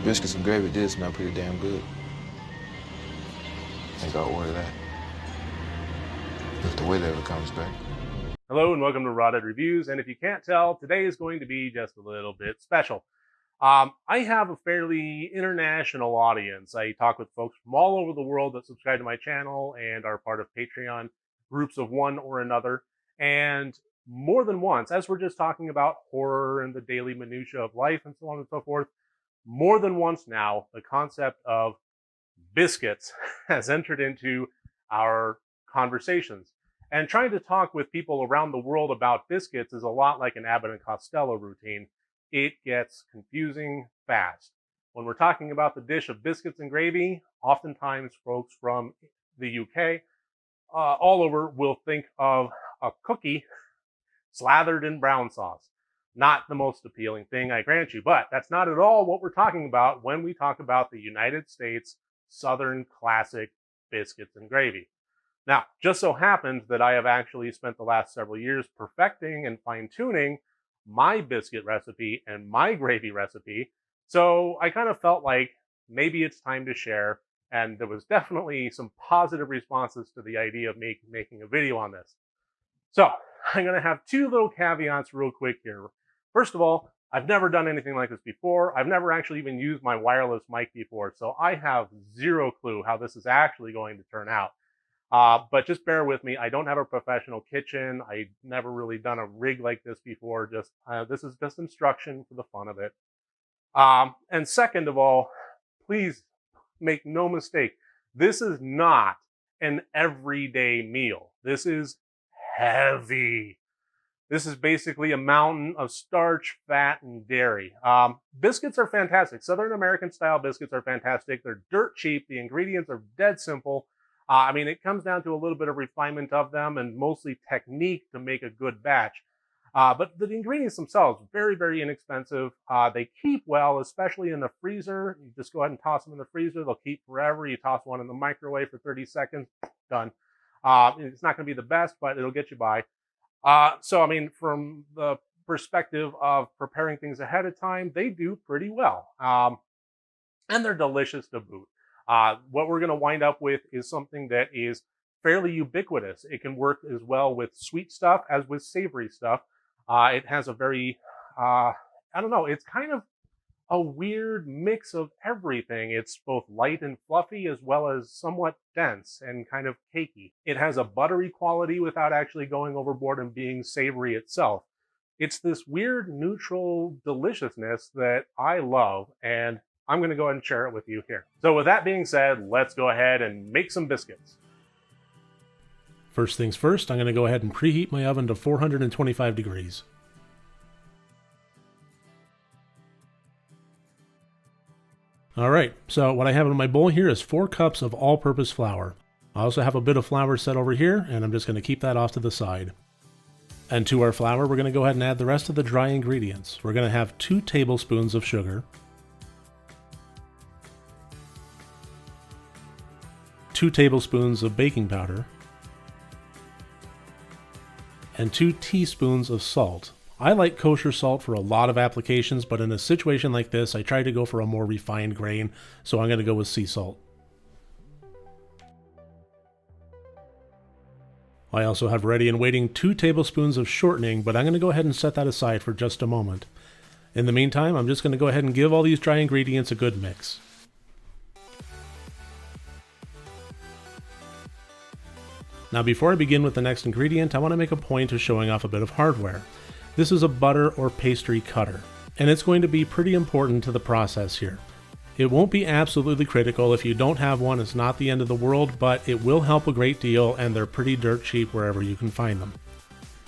Biscuits and Gravy did smell pretty damn good. I think I'll order that. If the waiter ever comes back. Hello and welcome to Rotted Reviews, and if you can't tell, today is going to be just a little bit special. I have a fairly international audience. I talk with folks from all over the world that subscribe to my channel and are part of Patreon groups of one or another. And more than once, as we're just talking about horror and the daily minutia of life and so on and so forth, more than once now, the concept of biscuits has entered into our conversations. And trying to talk with people around the world about biscuits is a lot like an Abbott and Costello routine. It gets confusing fast. When we're talking about the dish of biscuits and gravy, oftentimes folks from the UK all over will think of a cookie slathered in brown sauce. Not the most appealing thing, I grant you, but that's not at all what we're talking about when we talk about the United States Southern classic biscuits and gravy. Now, just so happens that I have actually spent the last several years perfecting and fine-tuning my biscuit recipe and my gravy recipe, so I kind of felt like maybe it's time to share, and there was definitely some positive responses to the idea of making a video on this. So, I'm going to have two little caveats real quick here. First of all, I've never done anything like this before. I've never actually even used my wireless mic before, so I have zero clue how this is actually going to turn out. But just bear with me. I don't have a professional kitchen. I've never really done a rig like this before. This is just instruction for the fun of it. And second of all, please make no mistake. This is not an everyday meal. This is heavy. This is basically a mountain of starch, fat, and dairy. Biscuits are fantastic. Southern American style biscuits are fantastic. They're dirt cheap. The ingredients are dead simple. I mean, it comes down to a little bit of refinement of them and mostly technique to make a good batch. But the ingredients themselves, very, very inexpensive. They keep well, especially in the freezer. You just go ahead and toss them in the freezer. They'll keep forever. You toss one in the microwave for 30 seconds, done. It's not going to be the best, but it'll get you by. So, I mean, from the perspective of preparing things ahead of time, they do pretty well. And they're delicious to boot. What we're going to wind up with is something that is fairly ubiquitous. It can work as well with sweet stuff as with savory stuff. It has a very, I don't know, it's kind of a weird mix of everything. It's both light and fluffy as well as somewhat dense and kind of cakey. It has a buttery quality without actually going overboard and being savory itself. It's this weird neutral deliciousness that I love, and I'm going to go ahead and share it with you here. So with that being said, let's go ahead and make some biscuits. First things first, I'm going to go ahead and preheat my oven to 425 degrees. Alright, so what I have in my bowl here is 4 cups of all-purpose flour. I also have a bit of flour set over here, and I'm just going to keep that off to the side. And to our flour, we're going to go ahead and add the rest of the dry ingredients. We're going to have 2 tablespoons of sugar, 2 tablespoons of baking powder, and 2 teaspoons of salt. I like kosher salt for a lot of applications, but in a situation like this, I try to go for a more refined grain, so I'm going to go with sea salt. I also have ready and waiting 2 tablespoons of shortening, but I'm going to go ahead and set that aside for just a moment. In the meantime, I'm just going to go ahead and give all these dry ingredients a good mix. Now before I begin with the next ingredient, I want to make a point of showing off a bit of hardware. This is a butter or pastry cutter, and it's going to be pretty important to the process here. It won't be absolutely critical. If you don't have one, it's not the end of the world, but it will help a great deal, and they're pretty dirt cheap wherever you can find them.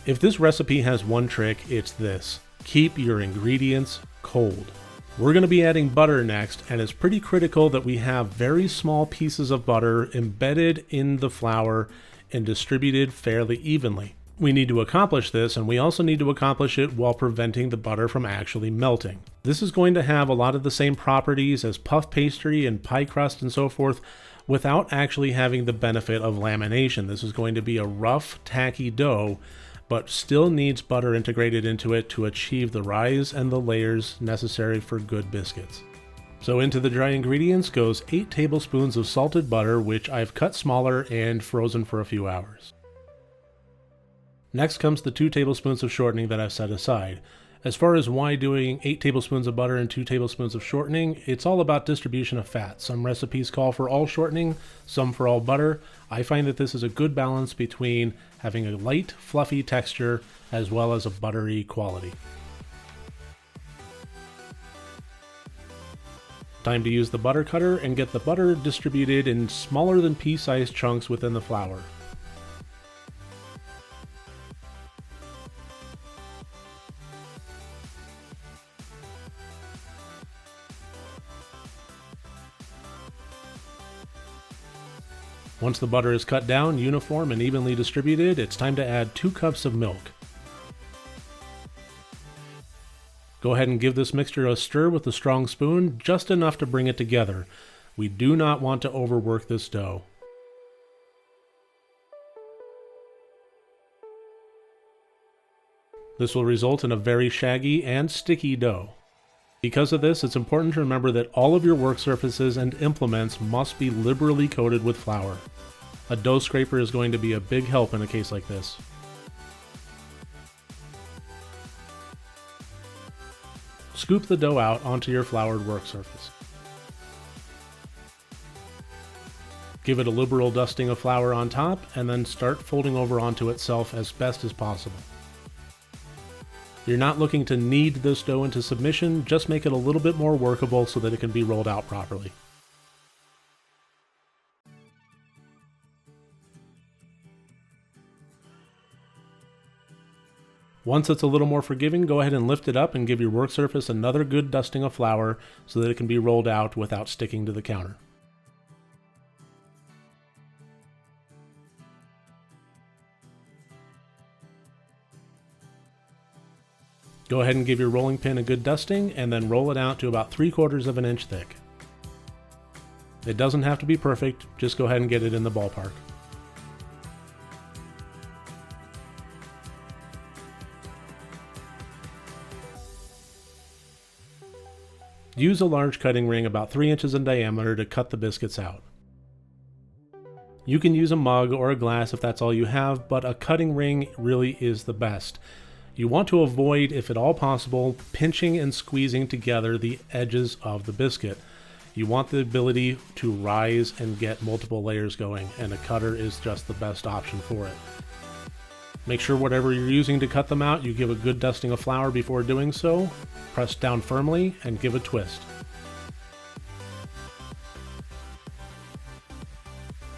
If this recipe has one trick, it's this: keep your ingredients cold. We're going to be adding butter next, and it's pretty critical that we have very small pieces of butter embedded in the flour and distributed fairly evenly. We need to accomplish this, and we also need to accomplish it while preventing the butter from actually melting. This is going to have a lot of the same properties as puff pastry and pie crust and so forth, without actually having the benefit of lamination. This is going to be a rough, tacky dough, but still needs butter integrated into it to achieve the rise and the layers necessary for good biscuits. So into the dry ingredients goes 8 tablespoons of salted butter, which I've cut smaller and frozen for a few hours. Next comes the 2 tablespoons of shortening that I've set aside. As far as why doing 8 tablespoons of butter and 2 tablespoons of shortening, it's all about distribution of fat. Some recipes call for all shortening, some for all butter. I find that this is a good balance between having a light, fluffy texture as well as a buttery quality. Time to use the butter cutter and get the butter distributed in smaller than pea-sized chunks within the flour. Once the butter is cut down, uniform, and evenly distributed, it's time to add 2 cups of milk. Go ahead and give this mixture a stir with a strong spoon, just enough to bring it together. We do not want to overwork this dough. This will result in a very shaggy and sticky dough. Because of this, it's important to remember that all of your work surfaces and implements must be liberally coated with flour. A dough scraper is going to be a big help in a case like this. Scoop the dough out onto your floured work surface. Give it a liberal dusting of flour on top, and then start folding over onto itself as best as possible. You're not looking to knead this dough into submission, just make it a little bit more workable so that it can be rolled out properly. Once it's a little more forgiving, go ahead and lift it up and give your work surface another good dusting of flour so that it can be rolled out without sticking to the counter. Go ahead and give your rolling pin a good dusting and then roll it out to about 3/4 of an inch thick. It doesn't have to be perfect, just go ahead and get it in the ballpark. Use a large cutting ring about 3 inches in diameter to cut the biscuits out. You can use a mug or a glass if that's all you have, but a cutting ring really is the best. You want to avoid, if at all possible, pinching and squeezing together the edges of the biscuit. You want the ability to rise and get multiple layers going, and a cutter is just the best option for it. Make sure whatever you're using to cut them out, you give a good dusting of flour before doing so. Press down firmly and give a twist.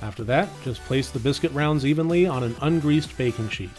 After that, just place the biscuit rounds evenly on an ungreased baking sheet.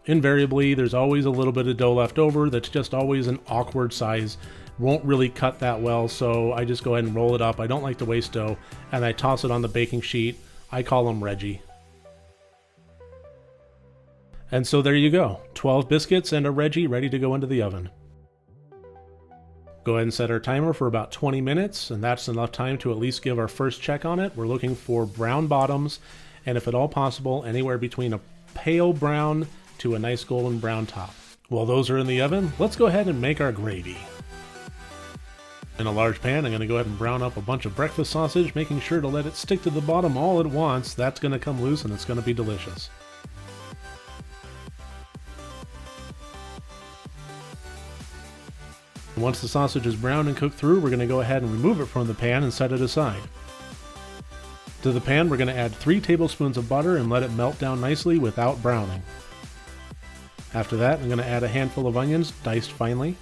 Invariably, there's always a little bit of dough left over that's just always an awkward size. Won't really cut that well, so I just go ahead and roll it up. I don't like to waste dough, and I toss it on the baking sheet. I call them Reggie. And so there you go, 12 biscuits and a Reggie ready to go into the oven. Go ahead and set our timer for about 20 minutes, and that's enough time to at least give our first check on it. We're looking for brown bottoms, and if at all possible, anywhere between a pale brown to a nice golden brown top. While those are in the oven, let's go ahead and make our gravy. In a large pan, I'm going to go ahead and brown up a bunch of breakfast sausage, making sure to let it stick to the bottom all at once. That's going to come loose and it's going to be delicious. Once the sausage is brown and cooked through, we're going to go ahead and remove it from the pan and set it aside. To the pan, we're going to add 3 tablespoons of butter and let it melt down nicely without browning. After that, I'm going to add a handful of onions, diced finely.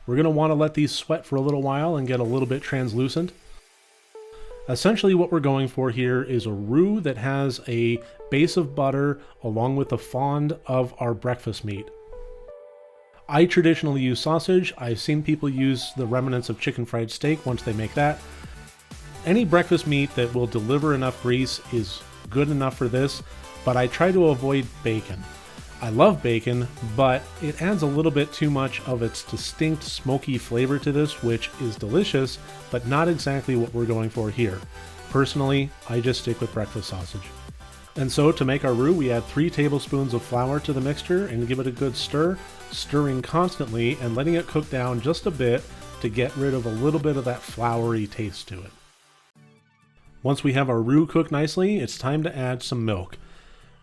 We're going to want to let these sweat for a little while and get a little bit translucent. Essentially what we're going for here is a roux that has a base of butter along with the fond of our breakfast meat. I traditionally use sausage. I've seen people use the remnants of chicken fried steak once they make that. Any breakfast meat that will deliver enough grease is good enough for this, but I try to avoid bacon. I love bacon, but it adds a little bit too much of its distinct smoky flavor to this, which is delicious, but not exactly what we're going for here. Personally, I just stick with breakfast sausage. And so to make our roux, we add 3 tablespoons of flour to the mixture and give it a good stir, stirring constantly and letting it cook down just a bit to get rid of a little bit of that floury taste to it. Once we have our roux cooked nicely, it's time to add some milk.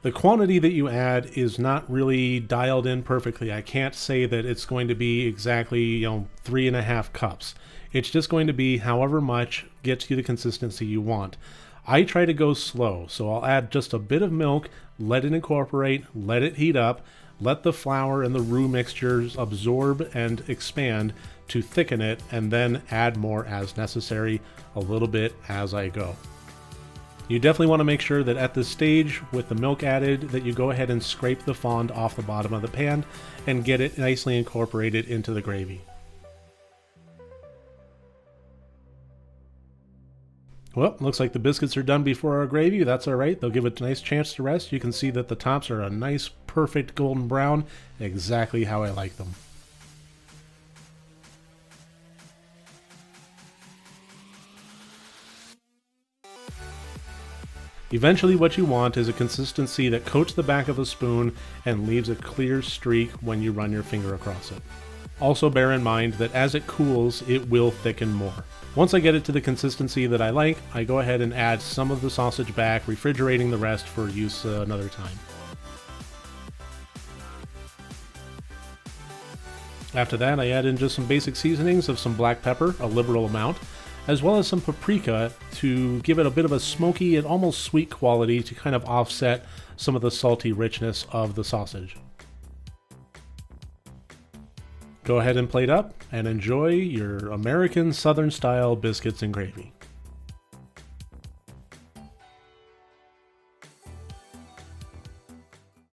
The quantity that you add is not really dialed in perfectly. I can't say that it's going to be exactly 3.5 cups. It's just going to be however much gets you the consistency you want. I try to go slow, so I'll add just a bit of milk, let it incorporate, let it heat up, let the flour and the roux mixtures absorb and expand to thicken it, and then add more as necessary, a little bit as I go. You definitely want to make sure that at this stage, with the milk added, that you go ahead and scrape the fond off the bottom of the pan and get it nicely incorporated into the gravy. Well, looks like the biscuits are done before our gravy. That's all right. They'll give it a nice chance to rest. You can see that the tops are a nice, perfect golden brown, exactly how I like them. Eventually what you want is a consistency that coats the back of a spoon and leaves a clear streak when you run your finger across it. Also bear in mind that as it cools, it will thicken more. Once I get it to the consistency that I like, I go ahead and add some of the sausage back, refrigerating the rest for use another time. After that, I add in just some basic seasonings of some black pepper, a liberal amount, as well as some paprika to give it a bit of a smoky and almost sweet quality to kind of offset some of the salty richness of the sausage. Go ahead and plate up and enjoy your American Southern style biscuits and gravy.